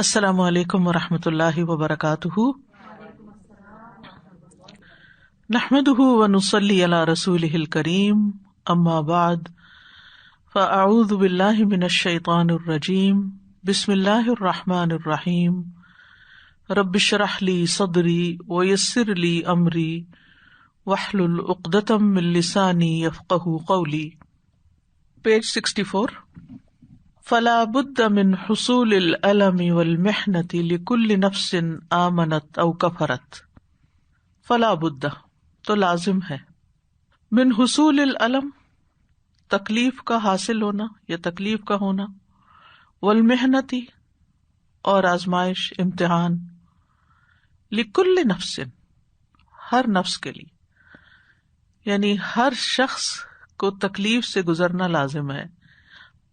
السلام علیکم ورحمۃ اللہ وبرکاتہ، نحمده ونصلی علی رسولہ الکریم، اما بعد فاعوذ باللہ من الشیطان الرجیم، بسم اللہ الرحمن الرحیم، رب اشرح لی صدری ویسر لی امری واحلل عقدۃ من لسانی یفقہوا قولی۔ پیج 64۔ فلا بد من حصول الالم والمحنة لكل نفس آمنت او کفرت۔ فلا بد تو لازم ہے، من حصول الالم تکلیف کا حاصل ہونا یا تکلیف کا ہونا، والمحنة اور آزمائش امتحان، لكل نفس ہر نفس کے لیے، یعنی ہر شخص کو تکلیف سے گزرنا لازم ہے۔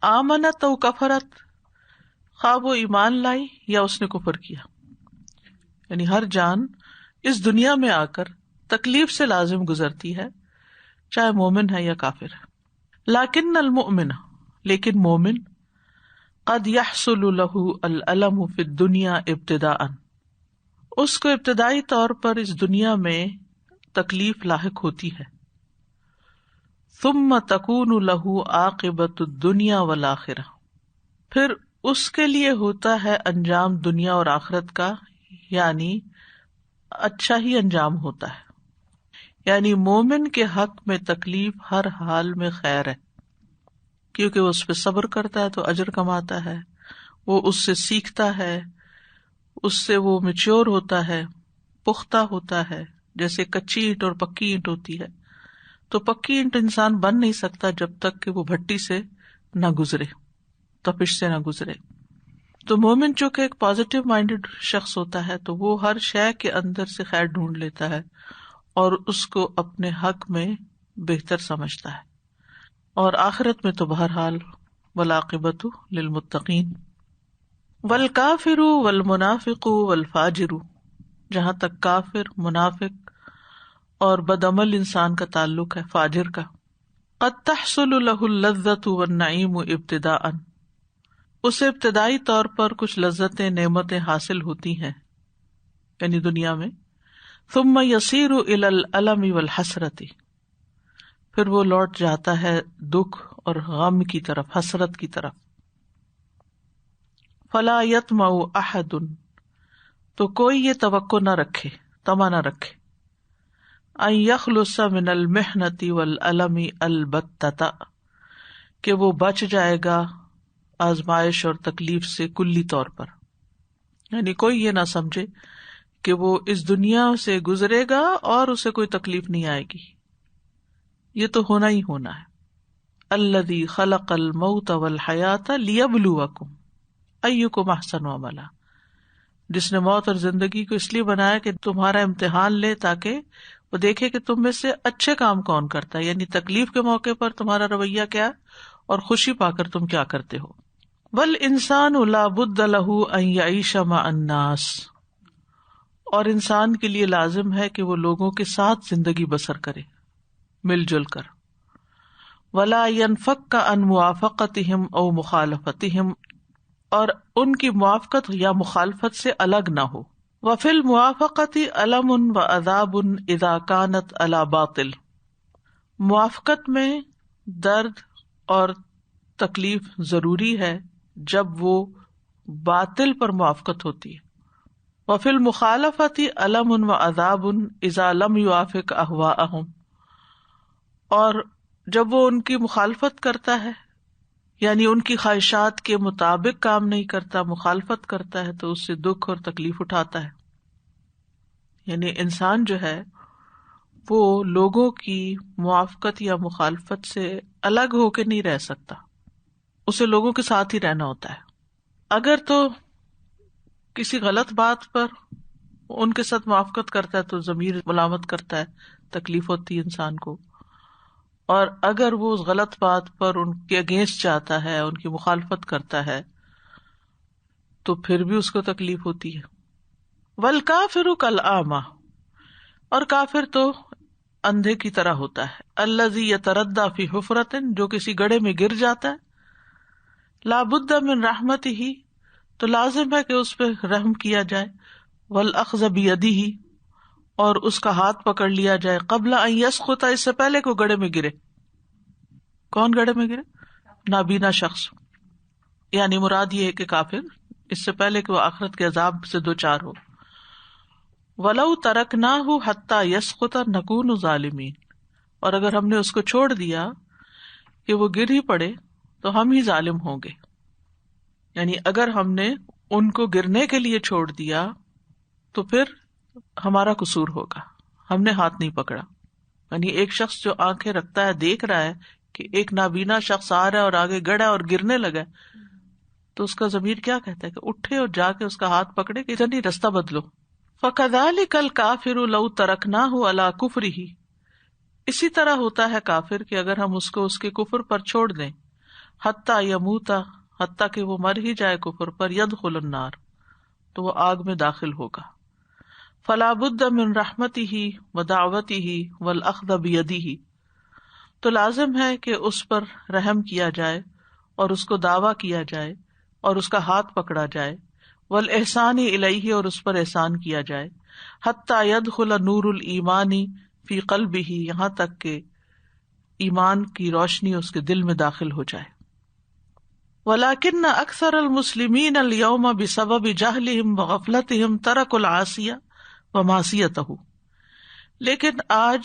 آمنت او کفرت، خواہ وہ ایمان لائی یا اس نے کفر کیا، یعنی ہر جان اس دنیا میں آ کر تکلیف سے لازم گزرتی ہے، چاہے مومن ہے یا کافر ہے۔ لیکن المؤمن، لیکن مومن، قد یحصل له الالم فی الدنیا ابتداء، اس کو ابتدائی طور پر اس دنیا میں تکلیف لاحق ہوتی ہے، ثم تکون له عاقبۃ الدنیا والآخرہ، پھر اس کے لیے ہوتا ہے انجام دنیا اور آخرت کا، یعنی اچھا ہی انجام ہوتا ہے۔ یعنی مومن کے حق میں تکلیف ہر حال میں خیر ہے، کیونکہ وہ اس پہ صبر کرتا ہے تو اجر کماتا ہے، وہ اس سے سیکھتا ہے، اس سے وہ میچور ہوتا ہے، پختہ ہوتا ہے، جیسے کچی اینٹ اور پکی اینٹ ہوتی ہے، تو پکی اینٹ انسان بن نہیں سکتا جب تک کہ وہ بھٹی سے نہ گزرے، تپش سے نہ گزرے۔ تو مومن چونکہ ایک پازیٹیو مائنڈڈ شخص ہوتا ہے تو وہ ہر شے کے اندر سے خیر ڈھونڈ لیتا ہے اور اس کو اپنے حق میں بہتر سمجھتا ہے، اور آخرت میں تو بہرحال والعاقبۃ للمتقین۔ والکافر والمنافق والفاجر، جہاں تک کافر، منافق اور بدعمل انسان کا تعلق ہے، فاجر کا، قد تحصل له اللذۃ والنعیم ابتداء، اسے ابتدائی طور پر کچھ لذتیں، نعمتیں حاصل ہوتی ہیں یعنی دنیا میں، ثم یصیر الی الالم والحسرۃ، پھر وہ لوٹ جاتا ہے دکھ اور غم کی طرف، حسرت کی طرف۔ فلا یطمع احد، تو کوئی یہ توقع نہ رکھے، طمع نہ رکھے، ان یخلص من المحنۃ والالم البتۃ، کہ وہ بچ جائے گا آزمائش اور تکلیف سے کلی طور پر، یعنی کوئی یہ نہ سمجھے کہ وہ اس دنیا سے گزرے گا اور اسے کوئی تکلیف نہیں آئے گی، یہ تو ہونا ہی ہونا ہے۔ الذی خلق الموت والحیاۃ لیبلوکم ایکم احسن عملا، جس نے موت اور زندگی کو اس لیے بنایا کہ تمہارا امتحان لے، تاکہ وہ دیکھے کہ تم میں سے اچھے کام کون کرتا ہے، یعنی تکلیف کے موقع پر تمہارا رویہ کیا اور خوشی پا کر تم کیا کرتے ہو۔ والانسان لا بد له ان یعیش مع الناس، اور انسان کے لیے لازم ہے کہ وہ لوگوں کے ساتھ زندگی بسر کرے، مل جل کر۔ ولا ينفك عن موافقتهم او مخالفتهم، اور ان کی موافقت یا مخالفت سے الگ نہ ہو۔ وفی الموافقۃ الم وعذاب اذا كانت على باطل، موافقت میں درد اور تکلیف ضروری ہے جب وہ باطل پر موافقت ہوتی ہے۔ وفی المخالفۃ الم وعذاب اذا لم يوافق اهواءهم، اور جب وہ ان کی مخالفت کرتا ہے، یعنی ان کی خواہشات کے مطابق کام نہیں کرتا، مخالفت کرتا ہے، تو اس سے دکھ اور تکلیف اٹھاتا ہے۔ یعنی انسان جو ہے وہ لوگوں کی موافقت یا مخالفت سے الگ ہو کے نہیں رہ سکتا، اسے لوگوں کے ساتھ ہی رہنا ہوتا ہے۔ اگر تو کسی غلط بات پر ان کے ساتھ موافقت کرتا ہے تو ضمیر ملامت کرتا ہے، تکلیف ہوتی ہے انسان کو، اور اگر وہ اس غلط بات پر ان کے اگینسٹ جاتا ہے، ان کی مخالفت کرتا ہے، تو پھر بھی اس کو تکلیف ہوتی ہے۔ والکافر کالاعمی، اور کافر تو اندھے کی طرح ہوتا ہے، الذی یتردی فی حفرۃ، جو کسی گڑھے میں گر جاتا ہے، لا بد من رحمتہ، تو لازم ہے کہ اس پہ رحم کیا جائے. والاخذ بیدہ، اور اس کا ہاتھ پکڑ لیا جائے. قبل ان یسقط، اس سے پہلے کہ گڑھے میں گرے. کون گڑھے میں گرے؟ نابینا شخص. یعنی مراد یہ ہے کہ کافر، اس سے پہلے کہ وہ آخرت کے عذاب سے دوچار ہو. وَلَوْ تَرَكْنَاهُ حَتَّى يَسْقُطَ نَكُونُ ظَالِمِينَ، اور اگر ہم نے اس کو چھوڑ دیا کہ وہ گر ہی پڑے تو ہم ہی ظالم ہوں گے. یعنی اگر ہم نے ان کو گرنے کے لیے چھوڑ دیا تو پھر ہمارا قصور ہوگا، ہم نے ہاتھ نہیں پکڑا. یعنی ایک شخص جو آنکھیں رکھتا ہے، دیکھ رہا ہے کہ ایک نابینا شخص آ رہا ہے اور آگے گڑا اور گرنے لگا ہے، تو اس کا ضمیر کیا کہتا ہے کہ اٹھے اور جا کے اس کا ہاتھ پکڑے کہ ادھر نہیں، رستہ بدلو. فَكَذَلِكَ الْكَافِرُ لَوْ تَرَكْنَاهُ عَلَى كُفْرِهِ، اسی طرح ہوتا ہے کافر کہ اگر ہم اس کو اس کے کفر پر چھوڑ دیں. حَتَّى يَمُوتَ، حتیٰ کہ وہ مر ہی جائے کفر پر. يَدْخُلُ النَّارِ، تو وہ آگ میں داخل ہوگا. فَلَا بُدَّ مِن رَحْمَتِهِ وَدَعْوَتِهِ وَالْأَخْذِ بِيَدِهِ، تو لازم ہے کہ اس پر رحم کیا جائے اور اس کو دعویٰ کیا جائے اور اس کا ہاتھ پکڑا جائے. والاحسان الیہ، اور اس پر احسان کیا جائے. حتی یدخل نور الایمان فی قلبہ، یہاں تک کہ ایمان کی روشنی اس کے دل میں داخل ہو جائے. ولکن اکثر المسلمین اليوم بسبب جہلہم وغفلتہم ترکوا العاصیہ ومعصیتہ، لیکن آج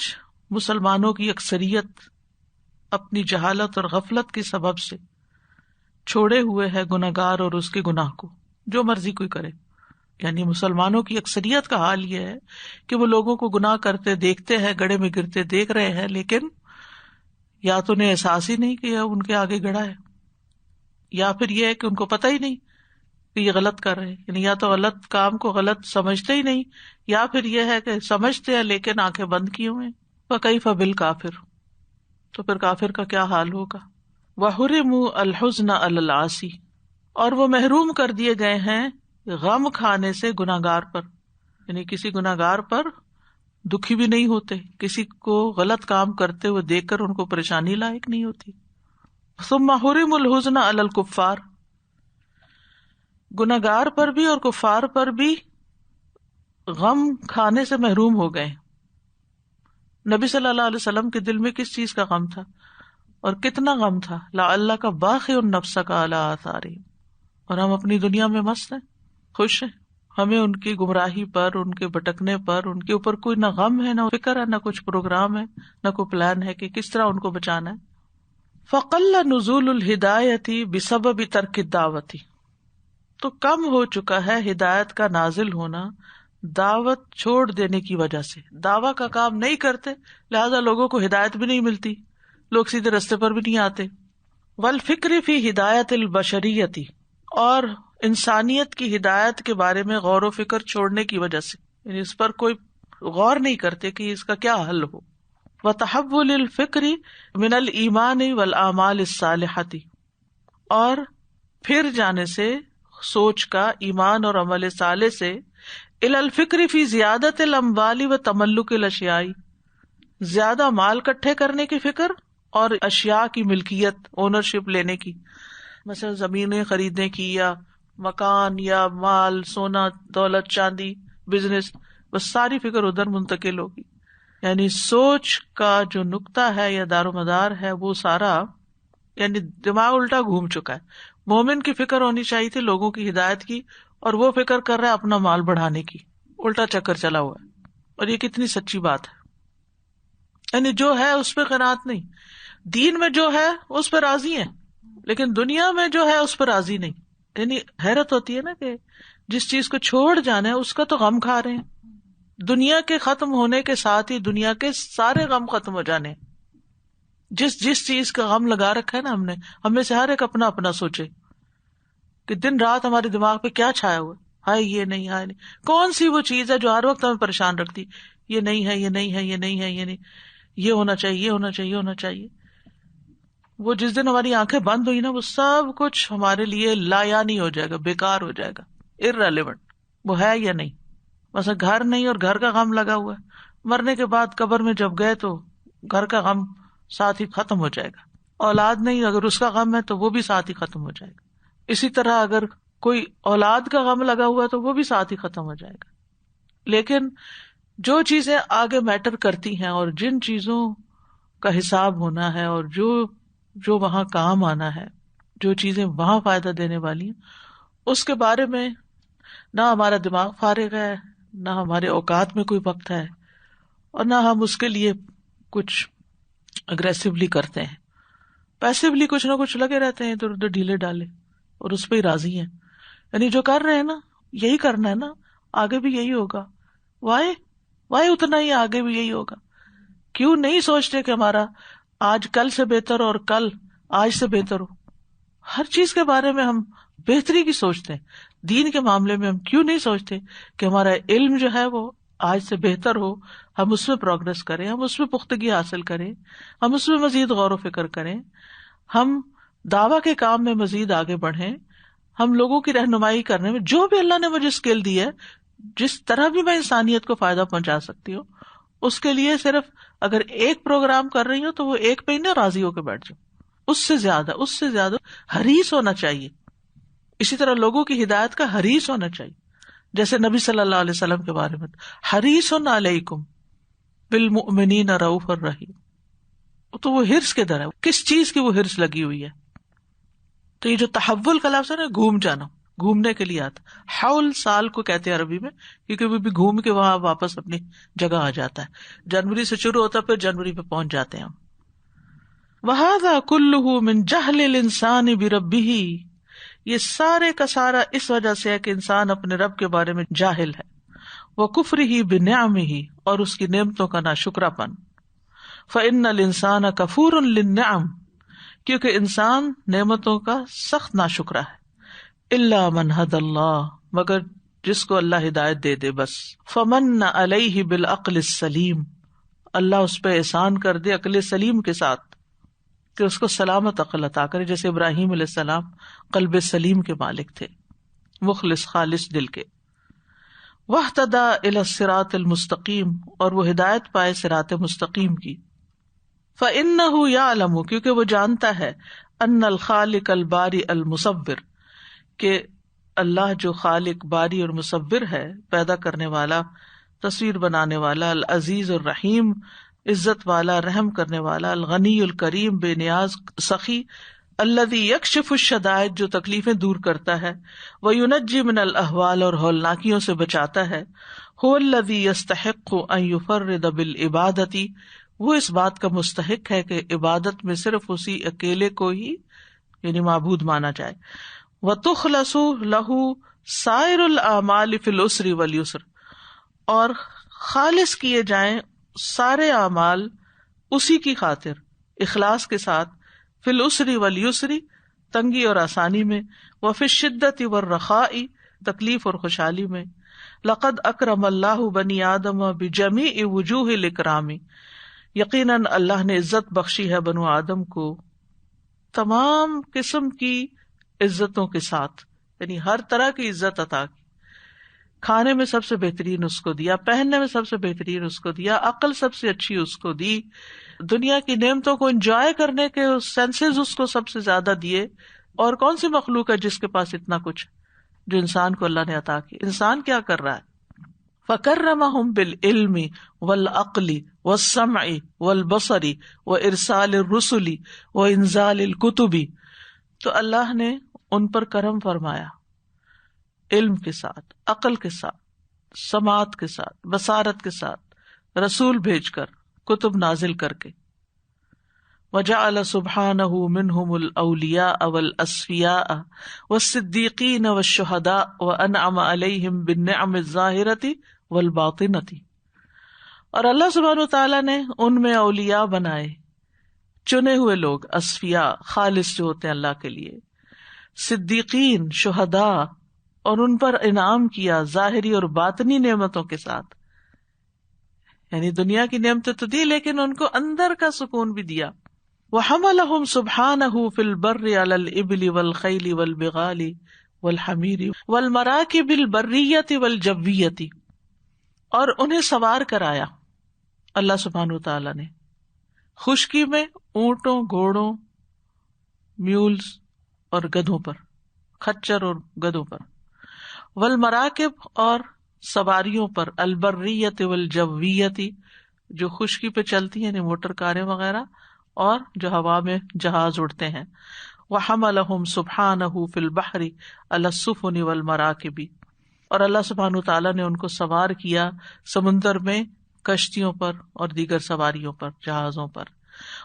مسلمانوں کی اکثریت اپنی جہالت اور غفلت کے سبب سے چھوڑے ہوئے ہے گناہگار اور اس کے گناہ کو، جو مرضی کوئی کرے. یعنی مسلمانوں کی اکثریت کا حال یہ ہے کہ وہ لوگوں کو گناہ کرتے دیکھتے ہیں، گڑھے میں گرتے دیکھ رہے ہیں، لیکن یا تو انہیں احساس ہی نہیں کہ ان کے آگے گڑھا ہے، یا پھر یہ ہے کہ ان کو پتہ ہی نہیں کہ یہ غلط کر رہے ہیں. یعنی یا تو غلط کام کو غلط سمجھتے ہی نہیں، یا پھر یہ ہے کہ سمجھتے ہیں لیکن آنکھیں بند کیے ہوئے. فَكَيْفَ بِالْكَافِرِ، تو پھر کافر کا کیا حال ہوگا. وَحُرِمُوا الْحُزْنَ عَلَى الْعَاصِي، اور وہ محروم کر دیے گئے ہیں غم کھانے سے گناہگار پر. یعنی کسی گناہگار پر دکھی بھی نہیں ہوتے، کسی کو غلط کام کرتے ہوئے دیکھ کر ان کو پریشانی لاحق نہیں ہوتی. ثم حرم الحزن علی الکفار، گناہگار پر بھی اور کفار پر بھی غم کھانے سے محروم ہو گئے. نبی صلی اللہ علیہ وسلم کے دل میں کس چیز کا غم تھا اور کتنا غم تھا. لعلک باخع نفسک علی آثارہم، اور ہم اپنی دنیا میں مست ہیں، خوش ہیں. ہمیں ان کی گمراہی پر، ان کے بھٹکنے پر، ان کے اوپر کوئی نہ غم ہے، نہ فکر ہے، نہ کچھ پروگرام ہے، نہ کوئی پلان ہے کہ کس طرح ان کو بچانا ہے. فقل نزول الہدایت بسبب ترک الدعوت، تو کم ہو چکا ہے ہدایت کا نازل ہونا دعوت چھوڑ دینے کی وجہ سے. دعویٰ کا کام نہیں کرتے، لہذا لوگوں کو ہدایت بھی نہیں ملتی، لوگ سیدھے رستے پر بھی نہیں آتے. والفکر فی ہدایت البشریت، اور انسانیت کی ہدایت کے بارے میں غور و فکر چھوڑنے کی وجہ سے، یعنی اس پر کوئی غور نہیں کرتے کہ اس کا کیا حل ہو. وتحول الفکر من الایمان والاعمال الصالحۃ، اور پھر جانے سے سوچ کا ایمان اور عمل صالح سے الی الفکر فی زیادت الاموال و تملک الاشیاء، زیادہ مال اکٹھے کرنے کی فکر اور اشیاء کی ملکیت، اونرشپ لینے کی، مثلا زمینیں خریدنے کی، یا مکان، یا مال، سونا، دولت، چاندی، بزنس، بس ساری فکر ادھر منتقل ہوگی. یعنی سوچ کا جو نقطہ ہے یا دار و مدار ہے وہ سارا، یعنی دماغ الٹا گھوم چکا ہے. مومن کی فکر ہونی چاہیے تھی لوگوں کی ہدایت کی، اور وہ فکر کر رہا ہے اپنا مال بڑھانے کی. الٹا چکر چلا ہوا ہے. اور یہ کتنی سچی بات ہے. یعنی جو ہے اس پہ قناعت نہیں، دین میں جو ہے اس پہ راضی ہیں، لیکن دنیا میں جو ہے اس پہ راضی نہیں. یعنی حیرت ہوتی ہے نا کہ جس چیز کو چھوڑ جانا ہے اس کا تو غم کھا رہے ہیں. دنیا کے ختم ہونے کے ساتھ ہی دنیا کے سارے غم ختم ہو جانے. جس چیز کا غم لگا رکھا ہے نا ہم میں سے ہر ایک اپنا اپنا سوچے کہ دن رات ہمارے دماغ پہ کیا چھایا ہوا ہے. ہائے یہ نہیں، ہائے نہیں. کون سی وہ چیز ہے جو ہر وقت ہمیں پریشان رکھتی؟ یہ نہیں ہے، یہ نہیں ہے، یہ نہیں ہے، یہ نہیں، یہ ہونا چاہیے، یہ ہونا چاہیے، ہونا چاہیے. وہ جس دن ہماری آنکھیں بند ہوئی نا، وہ سب کچھ ہمارے لیے لا یعنی ہو جائے گا، بیکار ہو جائے گا، irrelevant. وہ ہے یا نہیں. مثلا گھر نہیں اور گھر کا غم لگا ہوا ہے، مرنے کے بعد قبر میں جب گئے تو گھر کا غم ساتھ ہی ختم ہو جائے گا. اولاد نہیں، اگر اس کا غم ہے تو وہ بھی ساتھ ہی ختم ہو جائے گا. اسی طرح اگر کوئی اولاد کا غم لگا ہوا تو وہ بھی ساتھ ہی ختم ہو جائے گا. لیکن جو چیزیں آگے میٹر کرتی ہیں اور جن چیزوں کا حساب ہونا ہے اور جو وہاں کام آنا ہے، جو چیزیں وہاں فائدہ دینے والی ہیں، اس کے بارے میں نہ ہمارا دماغ فارغ ہے، نہ ہمارے اوقات میں کوئی وقت ہے، اور نہ ہم اس کے لیے کچھ اگریسولی کرتے ہیں. پیسولی کچھ نہ کچھ لگے رہتے ہیں، ادھر ادھر ڈھیلے ڈالے، اور اس پہ ہی راضی ہیں. یعنی جو کر رہے ہیں نا یہی کرنا ہے نا، آگے بھی یہی ہوگا. وائے اتنا ہی آگے بھی یہی ہوگا. کیوں نہیں سوچتے کہ ہمارا آج کل سے بہتر اور کل آج سے بہتر ہو؟ ہر چیز کے بارے میں ہم بہتری کی سوچتے ہیں. دین کے معاملے میں ہم کیوں نہیں سوچتے کہ ہمارا علم جو ہے وہ آج سے بہتر ہو، ہم اس میں پروگرس کریں، ہم اس میں پختگی حاصل کریں، ہم اس میں مزید غور و فکر کریں، ہم دعویٰ کے کام میں مزید آگے بڑھیں، ہم لوگوں کی رہنمائی کرنے میں جو بھی اللہ نے مجھے اسکل دی ہے، جس طرح بھی میں انسانیت کو فائدہ پہنچا سکتی ہوں، اس کے لیے صرف اگر ایک پروگرام کر رہی ہوں تو وہ ایک پہ ہی نہ راضی ہو کے بیٹھ جاؤ، اس سے زیادہ حریص ہونا چاہیے. اسی طرح لوگوں کی ہدایت کا حریص ہونا چاہیے، جیسے نبی صلی اللہ علیہ وسلم کے بارے میں حریص علیکم بالمؤمنین رؤوف الرحیم. تو وہ حرص کے در ہے، کس چیز کی وہ حرص لگی ہوئی ہے. تو یہ جو تحول کا لفظ ہے نا، گھوم جانا، گھومنے کے لیے آتا. حول سال کو کہتے ہیں عربی میں، کیونکہ وہ بھی گھوم کے وہاں واپس اپنی جگہ آ جاتا ہے. جنوری سے شروع ہوتا ہے، پھر جنوری پہ پہنچ جاتے ہیں ہم. وَهَذَا كُلُّهُ مِنْ جَهْلِ الْإِنسَانِ بِرَبِّهِ. یہ سارے کا سارا اس وجہ سے ہے کہ انسان اپنے رب کے بارے میں جاہل ہے. وَكُفْرِهِ بِنِعَمِهِ، اور اس کی نعمتوں کا ناشکرا پن. فَإِنَّ الْإِنسَانَ كَفُورٌ لِلنِّعَمِ، کیونکہ انسان نعمتوں کا سخت ناشکرا ہے. إِلَّا مَنْ هَدَى اللَّهُ، مگر جس کو اللہ ہدایت دے دے بس. فَمَنَّ عَلَيْهِ بِالْعَقْلِ السَّلِيمِ، اللہ اس پہ احسان کر دے عقل سلیم کے ساتھ، کہ اس کو سلامت عقل عطا کرے. جیسے ابراہیم علیہ السلام قلب سلیم کے مالک تھے، مخلص خالص دل کے. وَاهْتَدَى إِلَى الصِّرَاطِ الْمُسْتَقِيمِ، اور وہ ہدایت پائے صراط مستقیم کی. فَإِنَّهُ يَعْلَمُ، کیونکہ وہ جانتا ہے، أَنَّ الْخَالِقَ الْبَارِئَ الْمُصَوِّرَ، کہ اللہ جو خالق باری اور مصور ہے، پیدا کرنے والا، تصویر بنانے والا، العزیز الرحیم، عزت والا، رحم کرنے والا، الغنی الکریم، بے نیاز سخی، الذی یکشف الشدائد، جو تکلیفیں دور کرتا ہے، وینجی من الاحوال، اور ہولناکیوں سے بچاتا ہے. هو الذی یستحق ان یفرد بالعبادۃ، وہ اس بات کا مستحق ہے کہ عبادت میں صرف اسی اکیلے کو ہی یعنی معبود مانا جائے. وتخلص له سائر الاعمال فی العسر والیسر، اور خالص کیے جائیں سارے اعمال اسی کی خاطر، اخلاص کے ساتھ، فی العسر والیسر، تنگی اور آسانی میں، وفی الشدۃ والرخاء، تکلیف اور خوشحالی میں. لقد اکرم اللہ بنی آدم بجمیع وجوہ الاکرام، یقیناً اللہ نے عزت بخشی ہے بنو آدم کو تمام قسم کی عزتوں کے ساتھ، یعنی ہر طرح کی عزت عطا کی. کھانے میں سب سے بہترین اس کو دیا، پہننے میں سب سے بہترین اس کو دیا، عقل سب سے اچھی اس کو دی، دنیا کی نعمتوں کو انجوائے کرنے کے سینسز اس کو سب سے زیادہ دیے. اور کون سی مخلوق ہے جس کے پاس اتنا کچھ جو انسان کو اللہ نے عطا کی؟ انسان کیا کر رہا ہے؟ فَكَرَّمَهُمْ بِالْعِلْمِ وَالْعَقْلِ وَالسَّمْعِ وَالْبَصَرِ وَإِرْسَالِ الرُّسُلِ وَإِنزَالِ الْكُتُبِ، تو اللہ نے ان پر کرم فرمایا علم کے ساتھ، عقل کے ساتھ، سماعت کے ساتھ، بصارت کے ساتھ، رسول بھیج کر، کتب نازل کر کے. وجعل سبحانہ منہم الاولیاء والاصفیاء والصدیقین والشہداء وانعم علیہم بالنعم الظاہرۃ والباطنۃ، اور اللہ سبحانہ وتعالیٰ نے ان میں اولیاء بنائے، چنے ہوئے لوگ، اصفیاء خالص جو ہوتے ہیں اللہ کے لیے، صدیقین شہداء، اور ان پر انعام کیا ظاہری اور باطنی نعمتوں کے ساتھ. یعنی دنیا کی نعمتیں تو دی لیکن ان کو اندر کا سکون بھی دیا. وحملہم سبحانہ فی البر علی الابل والخیل والبغال والحمیر والمراکب البریۃ والجویۃ، اور انہیں سوار کرایا اللہ سبحانہ وتعالیٰ نے خشکی میں اونٹوں، گھوڑوں، میولز اور گدھوں پر، خچر اور گدوں پر، والمراکب اور سواریوں پر، البریت والجویت جو خشکی پہ چلتی ہیں یعنی موٹر کاریں وغیرہ، اور جو ہوا میں جہاز اڑتے ہیں، وحملہم سبحانہ فی البحر علی السفن والمراکب، اور اللہ سبحانہ تعالیٰ نے ان کو سوار کیا سمندر میں کشتیوں پر اور دیگر سواریوں پر، جہازوں پر،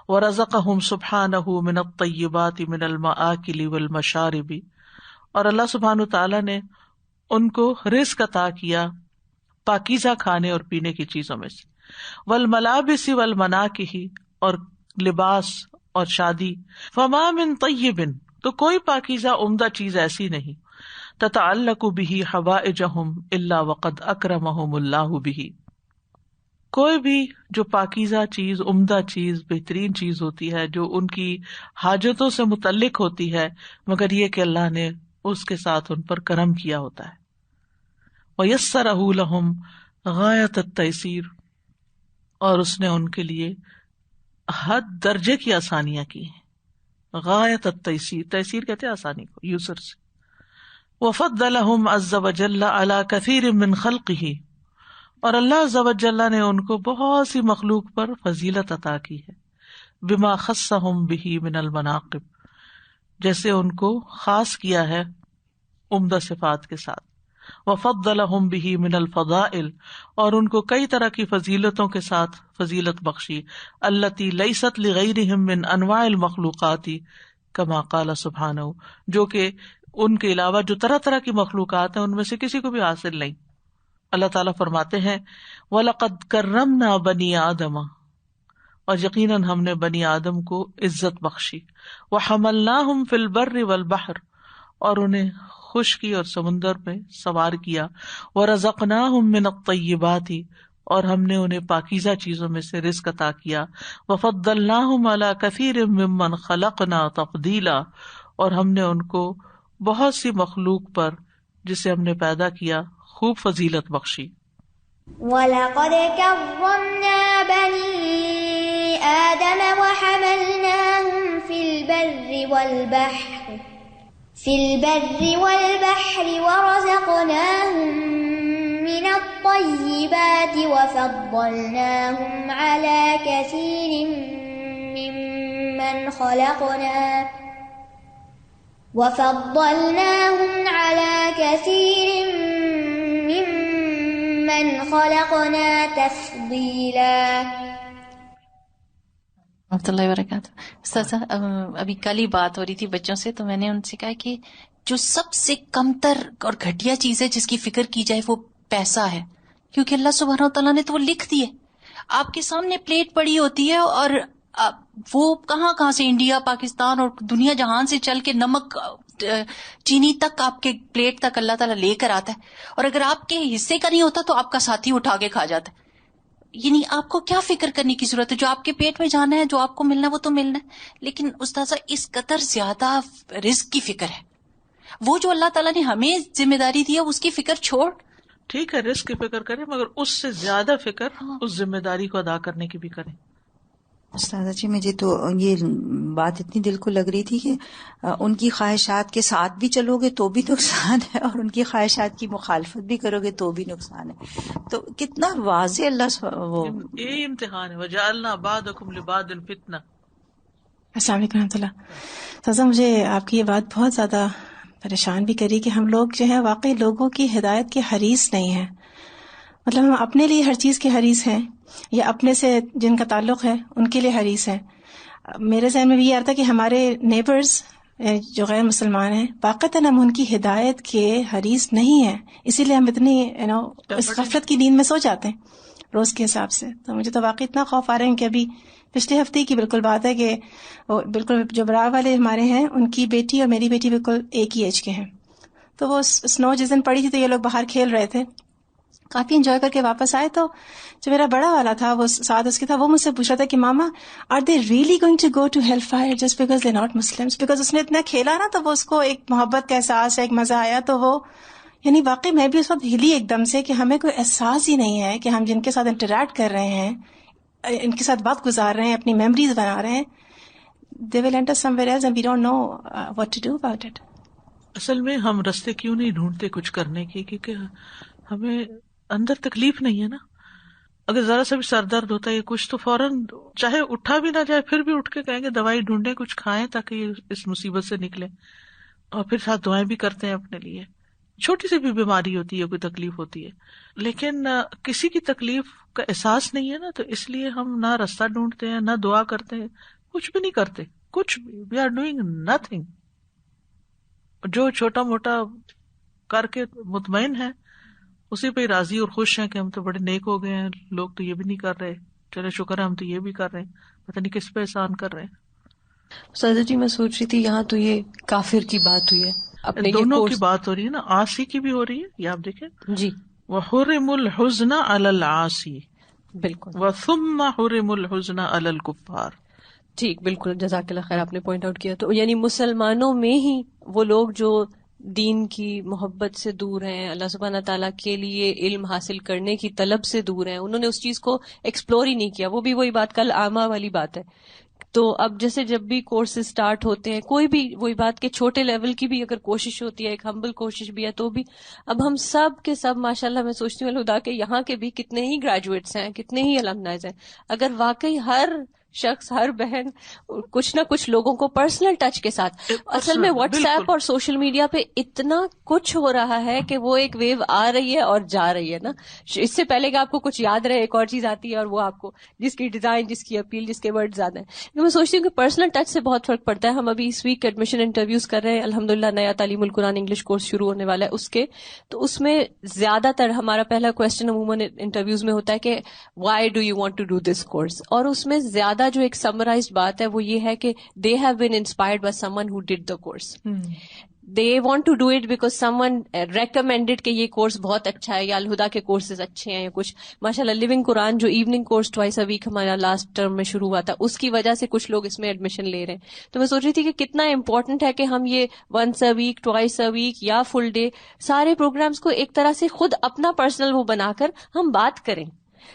ورزقہم سبحانہ من الطیبات من المآکل والمشارب، اور اللہ سبحانہ تعالیٰ نے ان کو رزق عطا کیا پاکیزہ کھانے اور پینے کی چیزوں میں سے، والملابس والمناکح، اور لباس اور شادی، فما من طیب، تو کوئی پاکیزہ عمدہ چیز ایسی نہیں، تتعلق به حوائجہم الا وقد اکرمہم اللہ بہ، کوئی بھی جو پاکیزہ چیز، عمدہ چیز، بہترین چیز ہوتی ہے جو ان کی حاجتوں سے متعلق ہوتی ہے، مگر یہ کہ اللہ نے اس کے ساتھ ان پر کرم کیا ہوتا ہے، وَيَسَّرَهُ لَهُمْ غَایَةَ التَّيْسِيرِ، اور اس نے ان کے لیے حد درجے کی آسانیاں کی ہیں، غایت التیسیر، تیسیر کہتے ہیں آسانی کو، یسر سے، وَفَضَّلَهُمْ عَزَّ وَجَلَّ عَلَى كَثِيرٍ مِّنْ خَلْقِهِ، اور اللہ عز و جل نے ان کو بہت سی مخلوق پر فضیلت عطا کی ہے، بما خصهم به من المناقب، جیسے ان کو خاص کیا ہے عمدہ صفات کے ساتھ، وفضلهم به من الفضائل، اور ان کو کئی طرح کی فضیلتوں کے ساتھ فضیلت بخشی، التي ليست لغيرهم من انواع المخلوقات كما قال سبحانہ، جو کہ ان کے علاوہ جو طرح طرح کی مخلوقات ہیں ان میں سے کسی کو بھی حاصل نہیں۔ اللہ تعالیٰ فرماتے ہیں وَلَقَدْ كَرَّمْنَا بَنِي آدَمَ، اور یقیناً ہم نے بنی آدم کو عزت بخشی، وَحَمَلْنَاهُمْ فِي الْبَرِّ وَالْبَحْرِ، اور انہیں خشکی اور سمندر میں سوار کیا، وَرَزَقْنَاهُمْ مِنَ الطَّيِّبَاتِ، اور ہم نے انہیں پاکیزہ چیزوں میں سے رزق عطا کیا، وَفَضَّلْنَاهُمْ عَلَى كَثِيرٍ مِّمَّنْ خَلَقْنَا تَفْضِيلًا، اور ہم نے ان کو بہت سی مخلوق پر جسے ہم نے پیدا کیا خوب فضیلت بخشی۔ وَلَقَدْ كَرَّمْنَا بَنِي آدَمَ وَحَمَلْنَاهُمْ فِي الْبَرِّ وَالْبَحْرِ وَرَزَقْنَاهُمْ مِنَ الطَّيِّبَاتِ وَفَضَّلْنَاهُمْ عَلَى كَثِيرٍ مِّمَّنْ خَلَقْنَا تَفْضِيلًا۔ ورحمۃ اللہ وبرکاتہ۔ استاذہ ابھی کل ہی بات ہو رہی تھی بچوں سے، تو میں نے ان سے کہا کہ جو سب سے کمتر اور گھٹیا چیز ہے جس کی فکر کی جائے وہ پیسہ ہے، کیونکہ اللہ سبحانہ و تعالیٰ نے تو وہ لکھ دیے، آپ کے سامنے پلیٹ پڑی ہوتی ہے، اور وہ کہاں سے انڈیا، پاکستان اور دنیا جہان سے چل کے نمک چینی تک آپ کے پلیٹ تک اللہ تعالیٰ لے کر آتا ہے، اور اگر آپ کے حصے کا نہیں ہوتا تو آپ کا ساتھی اٹھا کے کھا جاتا ہے۔ یعنی آپ کو کیا فکر کرنے کی ضرورت ہے؟ جو آپ کے پیٹ میں جانا ہے، جو آپ کو ملنا ہے وہ تو ملنا ہے، لیکن استاذہ اس قدر زیادہ رزق کی فکر ہے، وہ جو اللہ تعالیٰ نے ہمیں ذمہ داری دی ہے اس کی فکر چھوڑ، ٹھیک ہے رزق کی فکر کریں مگر اس سے زیادہ فکر اس ذمہ داری کو ادا کرنے کی بھی کریں۔ استاذہ جی مجھے تو یہ بات اتنی دل کو لگ رہی تھی کہ ان کی خواہشات کے ساتھ بھی چلو گے تو بھی نقصان ہے، اور ان کی خواہشات کی مخالفت بھی کرو گے تو بھی نقصان ہے، تو کتنا واضح اللہ وہ یہی امتحان ہے، وَجَعَلْنَا بَعْضَكُمْ لِبَعْضٍ فِتْنَةً۔ السلام علیکم ورحمۃ اللہ۔ سازا مجھے آپ کی یہ بات بہت زیادہ پریشان بھی کری کہ ہم لوگ جو ہے واقعی لوگوں کی ہدایت کے حریص نہیں ہیں، مطلب ہم اپنے لیے ہر چیز کے حریص ہیں، یا اپنے سے جن کا تعلق ہے ان کے لیے حریص ہیں۔ میرے ذہن میں بھی یہ آتا ہے کہ ہمارے نیبرز جو غیر مسلمان ہیں واقعتاً ہم ان کی ہدایت کے حریص نہیں ہیں، اسی لیے ہم اتنی اس غفلت کی نیند میں سو جاتے ہیں روز کے حساب سے۔ تو مجھے تو واقعی اتنا خوف آ رہا ہے کہ ابھی پچھلے ہفتے کی بالکل بات ہے کہ بالکل جو برا والے ہمارے ہیں ان کی بیٹی اور میری بیٹی بالکل ایک ہی ایج کے ہیں، تو وہ سنو جس دن پڑی تھی تو یہ لوگ باہر کھیل رہے تھے، کافی انجوائے کر کے واپس آئے، تو جو میرا بڑا والا تھا وہ ساتھ اس کے تھا، وہ مجھ سے پوچھ رہا تھا کہ ماما are they really going to go to hell fire just because they not Muslims, because اس نے اتنا کھیلا نا تو وہ اس کو ایک محبت کا احساس ہے، ایک مزہ آیا، تو وہ یعنی واقعی میں بھی اس وقت ہلی ایک دم سے کہ ہمیں کوئی احساس ہی نہیں ہے کہ ہم جن کے ساتھ انٹریکٹ کر رہے ہیں، ان کے ساتھ وقت گزار رہے ہیں، اپنی میموریز بنا رہے ہیں، they will enter somewhere else and we don't know what to do about it۔ اصل میں ہم راستے کیوں نہیں ڈھونڈتے کچھ کرنے کی؟ کیونکہ ہمیں اندر تکلیف نہیں ہے نا. اگر ذرا سا بھی سر درد ہوتا ہے کچھ تو فوراً چاہے اٹھا بھی نہ جائے پھر بھی اٹھ کے کہیں گے دوائی ڈھونڈیں, کچھ کھائیں تاکہ اس مصیبت سے نکلیں, اور پھر ساتھ دعائیں بھی کرتے ہیں اپنے لیے. چھوٹی سی بھی بیماری ہوتی ہے, کوئی تکلیف ہوتی ہے, لیکن کسی کی تکلیف کا احساس نہیں ہے نا, تو اس لیے ہم نہ راستہ ڈھونڈتے ہیں نہ دعا کرتے ہیں, کچھ بھی نہیں کرتے, کچھ بھی. We are doing nothing. جو چھوٹا موٹا کر کے مطمئن ہے اسی پہ راضی اور خوش ہیں کہ ہم تو بڑے نیک ہو گئے ہیں, لوگ تو یہ بھی نہیں کر رہے, چلے شکر ہے ہم تو یہ بھی کر رہے ہیں, پتہ نہیں کس پہ احسان کر رہے ہیں. سادہ جی میں سوچ رہی تھی یہاں تو یہ کافر کی بات ہوئی ہے, اپنے دونوں کی بات ہو رہی ہے نا, عاصی کی بھی ہو رہی ہے. یہ آپ دیکھیں جی, وَحُرِمُ الْحُزْنَ عَلَى الْعَاصِي بالکل وَثُمَّ حُرِمُ الْحُزْنَ عَلَى الْكُفَّارِ. ٹھیک, بالکل جزاک اللہ خیر, آپ نے پوائنٹ آؤٹ کیا. تو یعنی مسلمانوں میں ہی وہ لوگ جو دین کی محبت سے دور ہیں, اللہ سبحانہ تعالیٰ کے لیے علم حاصل کرنے کی طلب سے دور ہیں, انہوں نے اس چیز کو ایکسپلور ہی نہیں کیا. وہ بھی وہی بات کل عامہ والی بات ہے. تو اب جیسے جب بھی کورسز سٹارٹ ہوتے ہیں, کوئی بھی وہی بات کے چھوٹے لیول کی بھی اگر کوشش ہوتی ہے, ایک ہمبل کوشش بھی ہے, تو بھی اب ہم سب کے سب ماشاءاللہ میں سوچتی ہوں الہدا کے یہاں کے بھی کتنے ہی گریجویٹس ہیں, کتنے ہی المنائز ہیں. اگر واقعی ہر شخص, ہر بہن کچھ نہ کچھ لوگوں کو پرسنل ٹچ کے ساتھ, اصل میں واٹس ایپ اور سوشل میڈیا پہ اتنا کچھ ہو رہا ہے کہ وہ ایک ویو آ رہی ہے اور جا رہی ہے نا. اس سے پہلے کہ آپ کو کچھ یاد رہے ایک اور چیز آتی ہے, اور وہ آپ کو جس کی ڈیزائن, جس کی اپیل, جس کے ورڈ زیادہ ہیں. میں سوچتی ہوں کہ پرسنل ٹچ سے بہت فرق پڑتا ہے. ہم ابھی اس ویک ایڈمیشن انٹرویوز کر رہے ہیں, الحمدللہ نیا تعلیم القرآن انگلش کورس شروع ہونے والا ہے اس کے. تو اس میں زیادہ تر ہمارا پہلا کوشچن عموماً انٹرویوز میں ہوتا ہے کہ why do you want to do this course, اور اس میں زیادہ جو ایک سمرائزڈ بات ہے وہ یہ ہے کہ they have been inspired by someone who did the course. They want to do it because someone recommended کہ یہ کورس بہت اچھا ہے, یا الہدا کے کورسز اچھے ہیں, یا کچھ ماشاءاللہ لیونگ قرآن جو evening course twice a week ہمارا لاسٹ ٹرم میں شروع ہوا تھا, اس کی وجہ سے کچھ لوگ اس میں ایڈمیشن لے رہے ہیں. تو میں سوچ رہی تھی کہ کتنا امپورٹنٹ ہے کہ ہم یہ once a week, twice a week یا فل ڈے سارے پروگرامز کو ایک طرح سے خود اپنا پرسنل وہ بنا کر ہم بات کریں.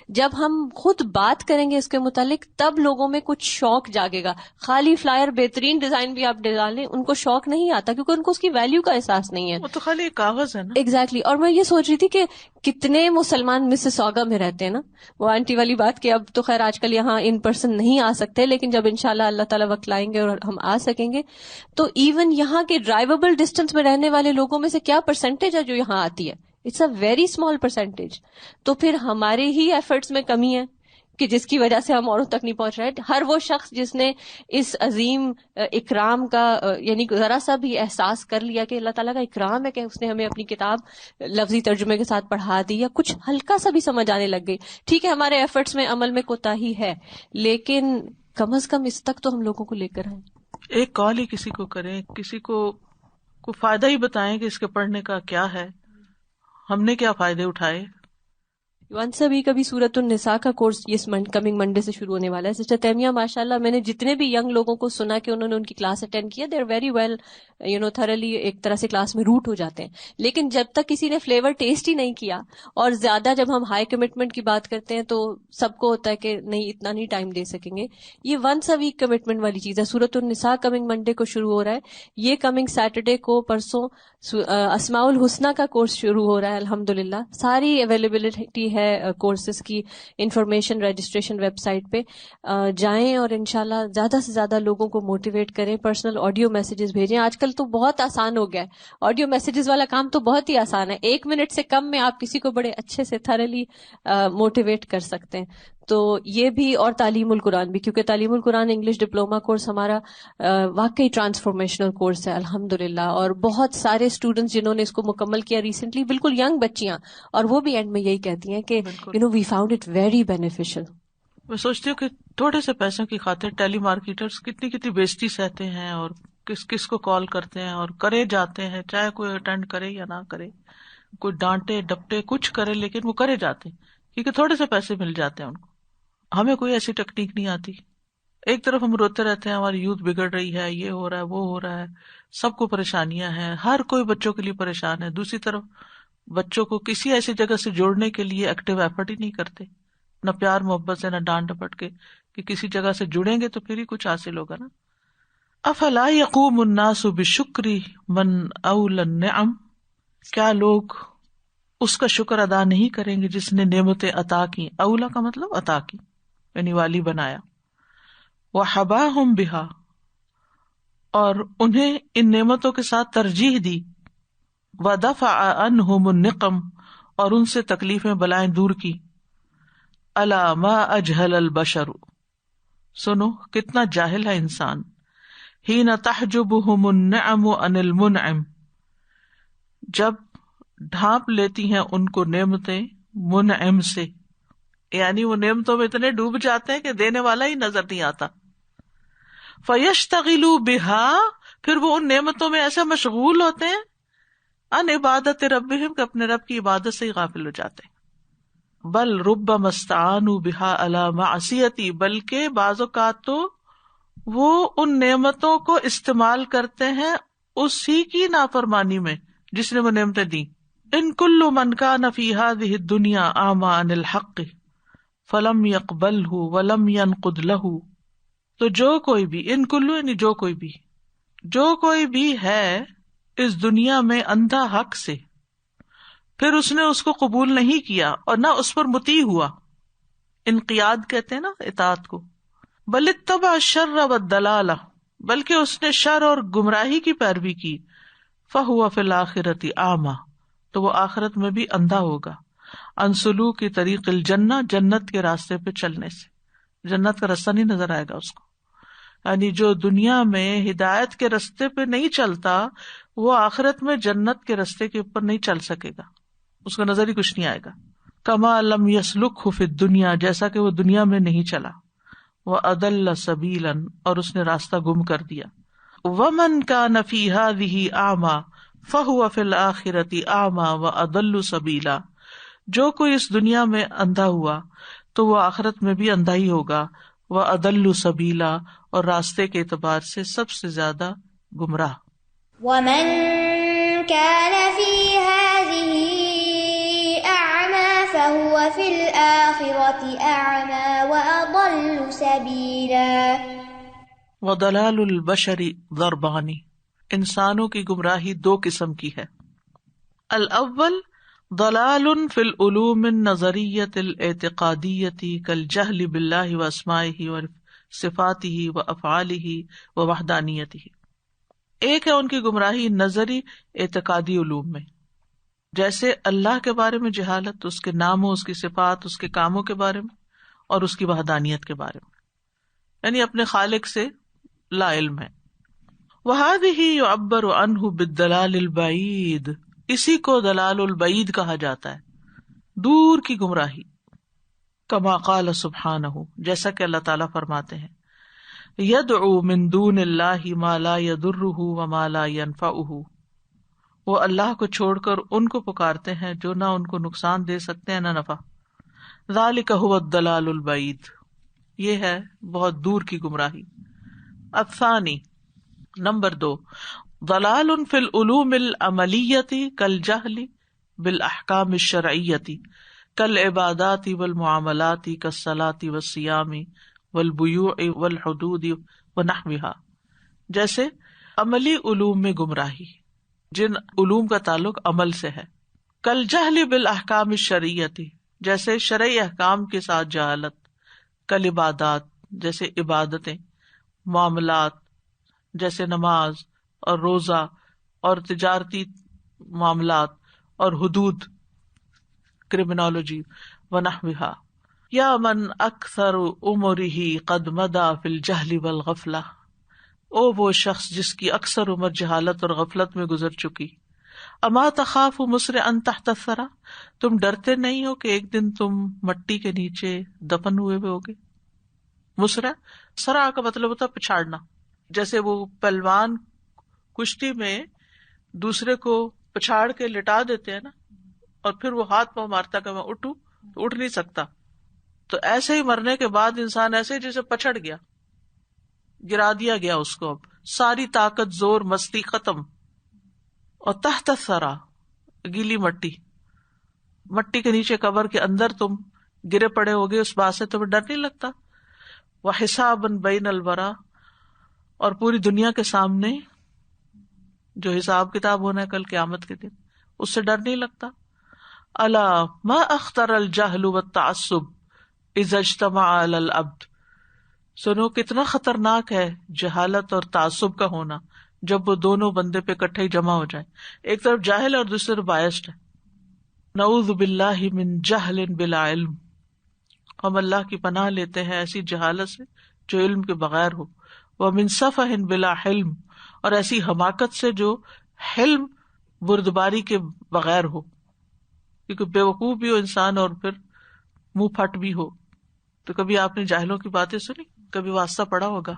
جب ہم خود بات کریں گے اس کے متعلق تب لوگوں میں کچھ شوق جاگے گا. خالی فلائر بہترین ڈیزائن بھی آپ ڈالیں, ان کو شوق نہیں آتا کیونکہ ان کو اس کی ویلیو کا احساس نہیں ہے. وہ تو خالی ایک کاغذ ہے نا. ایگزیکٹلی. اور میں یہ سوچ رہی تھی کہ کتنے مسلمان مسیساگا میں رہتے ہیں نا, وہ آنٹی والی بات کہ اب تو خیر آج کل یہاں ان پرسن نہیں آ سکتے, لیکن جب انشاءاللہ اللہ تعالیٰ وقت لائیں گے اور ہم آ سکیں گے تو ایون یہاں کے ڈرائیویبل ڈسٹینس میں رہنے والے لوگوں میں سے کیا پرسنٹیج ہے جو یہاں آتی ہے. It's a very small percentage. تو پھر ہمارے ہی ایفرٹس میں کمی ہے کہ جس کی وجہ سے ہم اوروں تک نہیں پہنچ رہے. ہر وہ شخص جس نے اس عظیم اکرام کا یعنی ذرا سا بھی احساس کر لیا کہ اللہ تعالیٰ کا اکرام ہے کہ اس نے ہمیں اپنی کتاب لفظی ترجمے کے ساتھ پڑھا دی, یا کچھ ہلکا سا بھی سمجھ آنے لگ گئی. ٹھیک ہے ہمارے ایفرٹس میں عمل میں کوتاہی ہے, لیکن کم از کم اس تک تو ہم لوگوں کو لے کر آئیں. ایک کال ہی کسی کو کریں, کسی کو فائدہ ہی بتائیں کہ اس کے پڑھنے کا کیا ہے, ہم نے کیا فائدے اٹھائے. ونس اے ویک ابھی سورۃ النساء کا کورس یہ کمنگ منڈے سے شروع ہونے والا ہے. سسٹر تیمیہ ماشاءاللہ میں نے جتنے بھی ینگ لوگوں کو سنا کہ انہوں نے ان کی کلاس اٹینڈ کیا, they are very well thoroughly ایک طرح سے کلاس میں روٹ ہو جاتے ہیں. لیکن جب تک کسی نے فلیور ٹیسٹ ہی نہیں کیا, اور زیادہ جب ہم ہائی کمٹمنٹ کی بات کرتے ہیں تو سب کو ہوتا ہے کہ نہیں اتنا نہیں ٹائم دے سکیں گے. یہ ونس اے ویک کمٹمنٹ والی چیز ہے. سورۃ النساء کمنگ منڈے کو شروع ہو رہا ہے, یہ کمنگ سیٹرڈے کو پرسوں اسماء الحسنہ کا کورس شروع ہو رہا ہے. الحمدللہ ساری اویلیبلٹی ہے کورسز کی, انفارمیشن رجسٹریشن ویب سائٹ پہ جائیں اور انشاءاللہ زیادہ سے زیادہ لوگوں کو موٹیویٹ کریں. پرسنل آڈیو میسیجز بھیجیں. آج کل تو بہت آسان ہو گیا ہے, آڈیو میسیجز والا کام تو بہت ہی آسان ہے. 1 منٹ سے کم میں آپ کسی کو بڑے اچھے سے تھرلی موٹیویٹ کر سکتے ہیں. تو یہ بھی, اور تعلیم القرآن بھی, کیونکہ تعلیم القرآن انگلش ڈپلوما کورس ہمارا واقعی ٹرانسفارمیشنل کورس ہے الحمدللہ. اور بہت سارے اسٹوڈنٹس جنہوں نے اس کو مکمل کیا ریسنٹلی, بالکل ینگ بچیاں, اور وہ بھی اینڈ میں یہی کہتی ہیں کہ we found it very beneficial. میں سوچتی ہوں کہ تھوڑے سے پیسوں کی خاطر ٹیلی مارکیٹرز کتنی بےزتی سہتے ہیں, اور کس کو کال کرتے ہیں اور کرے جاتے ہیں, چاہے کوئی اٹینڈ کرے یا نہ کرے, کوئی ڈانٹے ڈپٹے کچھ کرے, لیکن وہ کرے جاتے ہیں کیونکہ تھوڑے سے پیسے مل جاتے ہیں ان کو. ہمیں کوئی ایسی ٹیکنیک نہیں آتی. ایک طرف ہم روتے رہتے ہیں ہماری یوتھ بگڑ رہی ہے, یہ ہو رہا ہے, وہ ہو رہا ہے, سب کو پریشانیاں ہیں, ہر کوئی بچوں کے لیے پریشان ہے. دوسری طرف بچوں کو کسی ایسی جگہ سے جوڑنے کے لیے ایکٹیو ایفرٹ ہی نہیں کرتے, نہ پیار محبت سے, نہ ڈانٹ ڈپٹ کے, کہ کسی جگہ سے جڑیں گے تو پھر ہی کچھ حاصل ہوگا نا. افلا یقوم الناس بشکر من اولی النعم، کیا لوگ اس کا شکر ادا نہیں کریں گے جس نے نعمتیں عطا کی. اولا کا مطلب عطا کی یعنی والی بنایا. وحباہم بہا، اور انہیں ان نعمتوں کے ساتھ ترجیح دی. ودفع عنہم النقم، اور ان سے تکلیفیں بلائیں دور کی. الا ما اجہل البشر، سنو کتنا جاہل ہے انسان. حین تحجبہم النعم عن المنعم، جب ڈھانپ لیتی ہیں ان کو نعمتیں منعم سے، یعنی وہ نعمتوں میں اتنے ڈوب جاتے ہیں کہ دینے والا ہی نظر نہیں آتا. فیشتغلوا بہا، پھر وہ ان نعمتوں میں ایسے مشغول ہوتے ہیں ان عبادت ربہم، کہ اپنے رب کی عبادت سے ہی غافل ہو جاتے ہیں. بل ربما استعانوا بہا علی معصیتی، بلکہ بعض اوقات تو وہ ان نعمتوں کو استعمال کرتے ہیں اسی کی نافرمانی میں جس نے وہ نعمتیں دی. ان کل من کان فی ہذہ الدنیا اعمی عن الحق فلم یقبلہ ولم ینقد لہ، تو جو کوئی بھی، ان کلو یعنی جو کوئی بھی ہے اس دنیا میں اندھا حق سے، پھر اس نے اس کو قبول نہیں کیا اور نہ اس پر مطیع ہوا. انقیاد کہتے ہیں نا اطاعت کو. بل اتبع الشر والضلالہ، بلکہ اس نے شر اور گمراہی کی پیروی کی. فہو فی الآخرۃ اعمی، تو وہ آخرت میں بھی اندھا ہوگا. عن سلوک طریق الجنہ، جنت کے راستے پہ چلنے سے، جنت کا راستہ نہیں نظر آئے گا اس کو. یعنی جو دنیا میں ہدایت کے راستے پہ نہیں چلتا وہ آخرت میں جنت کے راستے کے اوپر نہیں چل سکے گا، اس کا نظر ہی کچھ نہیں آئے گا. کما لم یسلکہ فی الدنیا، جیسا کہ وہ دنیا میں نہیں چلا. وَأَضَلَّ سَبِيلًا، اور اس نے راستہ گم کر دیا. وَمَنْ كَانَ فِي هَذِهِ أَعْمَى فَهُوَ فِي الْآخِرَةِ أَعْمَى وَأَضَلُّ سَبِيلًا، جو کوئی اس دنیا میں اندھا ہوا تو وہ آخرت میں بھی اندھا ہی ہوگا. وَأَضَلُّ سَبِيلًا، اور راستے کے اعتبار سے سب سے زیادہ گمراہ. ومن كان في هذه أعمى فهو في الآخرة أعمى وأضل سبيلا. وضلال البشر ضربان، انسانوں کی گمراہی دو قسم کی ہے. الاول ضلال فی العلوم النظریۃ الاعتقادیۃ کالجہل باللہ واسمائہ وصفاتہ وافعالہ ووحدانیتہ. ایک ہے ان کی گمراہی نظری اعتقادی علوم میں، جیسے اللہ کے بارے میں جہالت، اس کے ناموں، اس کی صفات، اس کے کاموں کے بارے میں اور اس کی وحدانیت کے بارے میں، یعنی اپنے خالق سے لا علم ہے. وَهَذِهِ يُعَبَّرُ عَنْهُ بِالدَّلَالِ الْبَعِيدِ، اسی کو دلال البعید کہا جاتا ہے، دور کی گمراہی. کما قال سبحانہ، جیسا کہ اللہ تعالیٰ فرماتے ہیں، یدعو من دون اللہ ما لا یضرہ وما لا ینفعہ، وہ اللہ کو چھوڑ کر ان کو پکارتے ہیں جو نہ ان کو نقصان دے سکتے ہیں نہ نفع. ذالک ھو الضلال البعید، یہ ہے بہت دور کی گمراہی. الثانی، نمبر 2، ضلال فی العلوم العملیۃ کالجہل بالاحکام الشرعیۃ کالعبادات والمعاملات کالصلاۃ والصیام والبیوع والحدود ونحوها، جیسے عملی علوم میں گمراہی، جن علوم کا تعلق عمل سے ہے. کالجہل بالاحکام الشرعیۃ، جیسے شرعی احکام کے ساتھ جہالت. کالعبادات، جیسے عبادتیں. معاملات، جیسے نماز اور روزہ اور تجارتی معاملات. اور حدود، کرمنالوجی ونحوہا. یا من اکثر عمرہ قد مضى فی الجہل والغفلہ، او وہ شخص جس کی اکثر عمر جہالت اور غفلت میں گزر چکی. اما تخاف مسرعا تحت الثری، تم ڈرتے نہیں ہو کہ ایک دن تم مٹی کے نیچے دفن ہوئے ہوگے. مسرع، سرا کا مطلب ہوتا ہے پچھاڑنا. جیسے وہ پہلوان کشتی میں دوسرے کو پچھاڑ کے لٹا دیتے ہیں نا، اور پھر وہ ہاتھ پاؤں مارتا کہ میں اٹھوں تو اٹھ نہیں سکتا. تو ایسے ہی مرنے کے بعد انسان ایسے جیسے پچھڑ گیا، گرا دیا گیا اس کو، اب ساری طاقت، زور، مستی ختم. اور تحت الثری، گیلی مٹی، مٹی کے نیچے قبر کے اندر تم گرے پڑے ہوگے، اس بات سے تمہیں ڈر نہیں لگتا. وحسابا بین الورا، اور پوری دنیا کے سامنے جو حساب کتاب ہونا ہے کل قیامت کے دن، اس سے ڈر نہیں لگتا. الا ما اخطر الجہل والتعصب اذا اجتمع علی العبد، سنو کتنا خطرناک ہے جہالت اور تعصب کا ہونا جب وہ دونوں بندے پہ اکٹھے جمع ہو جائیں. ایک طرف جاہل اور دوسری طرف بائسڈ ہے. نعوذ باللہ من جہل بلا علم، ہم اللہ کی پناہ لیتے ہیں ایسی جہالت سے جو علم کے بغیر ہو. ومن سفہ بلا حلم، اور ایسی حماقت سے جو حلم بردباری کے بغیر ہو، کیونکہ بے وقوف بھی ہو انسان اور پھر منہ پھٹ بھی ہو. تو کبھی آپ نے جاہلوں کی باتیں سنی، کبھی واسطہ پڑا ہوگا.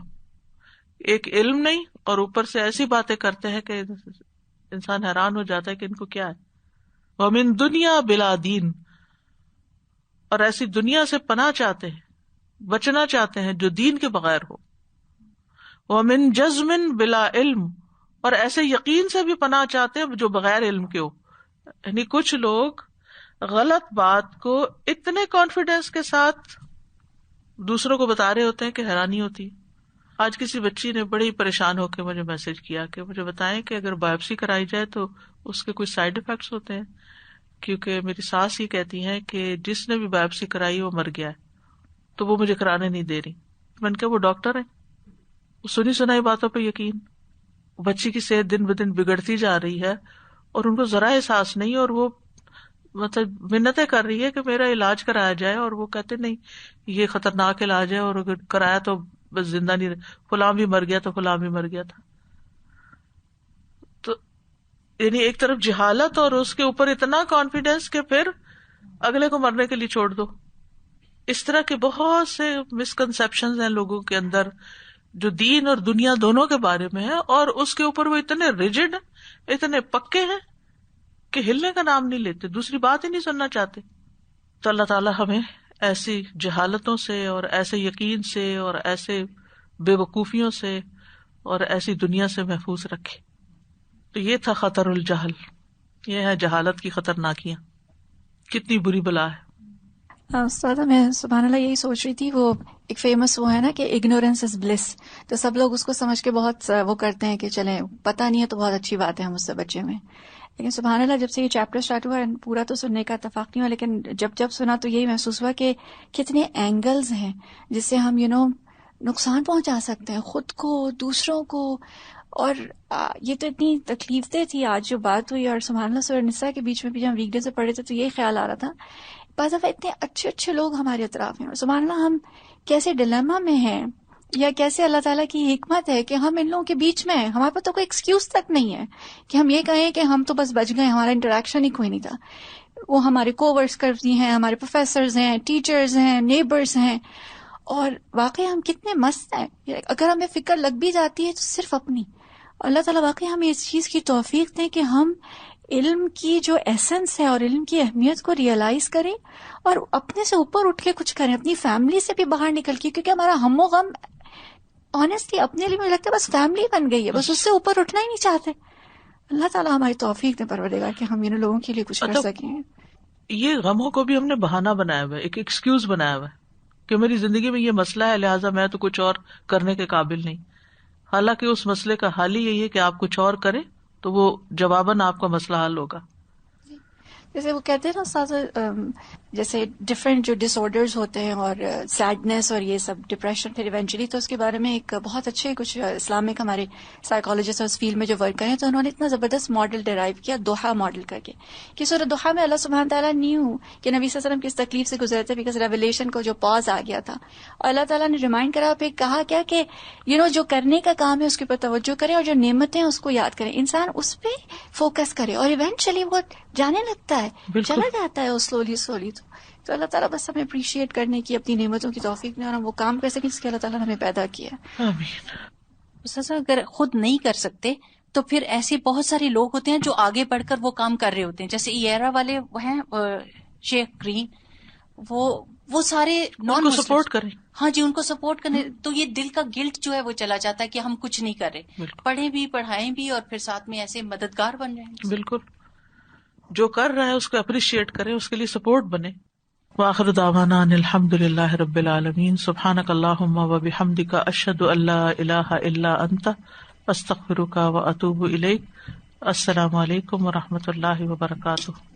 ایک علم نہیں اور اوپر سے ایسی باتیں کرتے ہیں کہ انسان حیران ہو جاتا ہے کہ ان کو کیا ہے. ومن دنیا بلا دین، اور ایسی دنیا سے پناہ چاہتے ہیں، بچنا چاہتے ہیں جو دین کے بغیر ہو. ومن جزم بلا علم، اور ایسے یقین سے بھی پناہ چاہتے ہیں جو بغیر علم کے ہو. یعنی کچھ لوگ غلط بات کو اتنے کانفیڈینس کے ساتھ دوسروں کو بتا رہے ہوتے ہیں کہ حیرانی ہوتی. آج کسی بچی نے بڑی پریشان ہو کے مجھے میسج کیا کہ مجھے بتائیں کہ اگر بایوپسی کرائی جائے تو اس کے کچھ سائیڈ افیکٹس ہوتے ہیں، کیونکہ میری ساس ہی کہتی ہیں کہ جس نے بھی بایوپسی کرائی وہ مر گیا ہے، تو وہ مجھے کرانے نہیں دے رہی. میں نے کہا وہ ڈاکٹر ہیں، سنی سنائی باتوں پہ یقین. بچی کی صحت دن بدن بگڑتی جا رہی ہے اور ان کو ذرا احساس نہیں، اور وہ مطلب منتیں کر رہی ہے کہ میرا علاج کرایا جائے، اور وہ کہتے نہیں یہ خطرناک علاج ہے، اور اگر کرایا تو بس زندہ نہیں رہے، فلاں بھی مر گیا تو فلاں بھی مر گیا تھا. تو یعنی ایک طرف جہالت اور اس کے اوپر اتنا کانفیڈینس کہ پھر اگلے کو مرنے کے لیے چھوڑ دو. اس طرح کے بہت سے مسکنسپشنز ہیں لوگوں کے اندر جو دین اور دنیا دونوں کے بارے میں ہے، اور اس کے اوپر وہ اتنے ریجڈ ہیں، اتنے پکے ہیں کہ ہلنے کا نام نہیں لیتے، دوسری بات ہی نہیں سننا چاہتے. تو اللہ تعالیٰ ہمیں ایسی جہالتوں سے اور ایسے یقین سے اور ایسے بے وقوفیوں سے اور ایسی دنیا سے محفوظ رکھے. تو یہ تھا خطر الجہل، یہ ہے جہالت کی خطرناکیاں، کتنی بری بلا ہے. استاد میں سبحان اللہ یہی سوچ رہی تھی، وہ ایک فیمس وہ ہے نا کہ اگنورینس از بلس، تو سب لوگ اس کو سمجھ کے بہت وہ کرتے ہیں کہ چلیں پتہ نہیں ہے تو بہت اچھی بات ہے ہم اس سے بچے میں. لیکن سبحان اللہ جب سے یہ چیپٹر اسٹارٹ ہوا، پورا تو سننے کا اتفاق نہیں ہوا، لیکن جب سنا تو یہی محسوس ہوا کہ کتنے اینگلز ہیں جس سے ہم نقصان پہنچا سکتے ہیں خود کو، دوسروں کو. اور یہ تو اتنی تکلیف دہ تھی آج جو بات ہوئی. اور سبحان اللہ سورہ نساء کے بیچ میں بھی جب ہم ویک ڈے سے پڑھے تھے تو یہی خیال آ رہا تھا، بعض دفعہ اتنے اچھے اچھے لوگ ہمارے اطراف ہیں اور سبحان اللہ ہم کیسے ڈیلیما میں ہیں، یا کیسے اللہ تعالیٰ کی حکمت ہے کہ ہم ان لوگوں کے بیچ میں ہیں. ہمارے پاس تو کوئی ایکسکیوز تک نہیں ہے کہ ہم یہ کہیں کہ ہم تو بس بچ گئے، ہمارا انٹریکشن ہی کوئی نہیں تھا. وہ ہمارے کو ورکرز بھی ہیں، ہمارے پروفیسرز ہیں، ٹیچرز ہیں، نیبرز ہیں، اور واقعی ہم کتنے مست ہیں. اگر ہمیں فکر لگ بھی جاتی ہے تو صرف اپنی. اللہ تعالیٰ واقعی ہمیں اس چیز کی توفیق دیں کہ ہم علم کی جو ایسنس ہے اور علم کی اہمیت کو ریئلائز کریں اور اپنے سے اوپر اٹھ کے کچھ کریں، اپنی فیملی سے بھی باہر نکل کے، کیونکہ ہمارا ہم و غم آنیسٹلی اپنے لیے مجھے لگتا ہے بس فیملی بن گئی ہے، بس اس سے اوپر اٹھنا ہی نہیں چاہتے. اللہ تعالیٰ ہماری توفیق دے پروردگار کہ ہم لوگوں کے لیے کچھ کر سکیں. یہ غموں کو بھی ہم نے بہانہ بنایا ہوا ہے، ایک ایکسکیوز بنایا ہوا ہے کہ میری زندگی میں یہ مسئلہ ہے لہٰذا میں تو کچھ اور کرنے کے قابل نہیں. حالانکہ اس مسئلے کا حل ہی یہی ہے کہ آپ کچھ اور کریں تو وہ جواباً آپ کا مسئلہ حل ہوگا. جیسے وہ کہتے ہیں نا جیسے ڈفرینٹ جو ڈس آرڈرز ہوتے ہیں اور سیڈنس اور یہ سب ڈپریشن پھر ایونچولی، تو اس کے بارے میں ایک بہت اچھے کچھ اسلامک ہمارے سائیکالوجسٹ اس فیلڈ میں جو ورک کریں تو انہوں نے اتنا زبردست ماڈل ڈرائیو کیا دوحہ ماڈل کر کے کہ سورہ دوحہ میں اللہ سبحانہ تعالیٰ نیو کہ نبی صلی اللہ علیہ وسلم کس تکلیف سے گزرے تھے بیکاز ریویلیشن کو جو پاز آ گیا تھا، اور اللہ تعالیٰ نے ریمائنڈ کرا پھر کہا کیا کہ جو کرنے کا کام ہے اس کے اوپر توجہ کریں اور جو نعمتیں ہیں اس کو یاد کریں، انسان اس پہ فوکس کرے اور ایونچولی وہ جانے لگتا ہے، چلا جاتا ہے سلولی. تو اللہ تعالیٰ بس ہمیں اپریشیٹ کرنے کی اپنی نعمتوں کی توفیق دیں اور ہم وہ کام کر سکیں جس کے اللہ تعالیٰ نے ہمیں پیدا کیا. اگر خود نہیں کر سکتے تو پھر ایسے بہت سارے لوگ ہوتے ہیں جو آگے بڑھ کر وہ کام کر رہے ہوتے ہیں، جیسے ایرا والے ہیں شیخ گرین، وہ سارے نان سپورٹ کریں. ہاں جی، ان کو سپورٹ کرنے تو یہ دل کا گلٹ جو ہے وہ چلا جاتا ہے کہ ہم کچھ نہیں کر رہے، پڑھیں بھی پڑھائیں بھی اور پھر ساتھ میں ایسے مددگار بن جائیں. بالکل، جو کر رہا ہے اس کو اپریشیٹ کریں، اس کے لیے سپورٹ بنے. وآخر دعوانا ان الحمد للہ رب العالمین. سبحانک اللہم وبحمدک اشہد ان لا الہ الا انت استغفرک واتوب الیک. السلام علیکم ورحمۃ اللہ وبرکاتہ.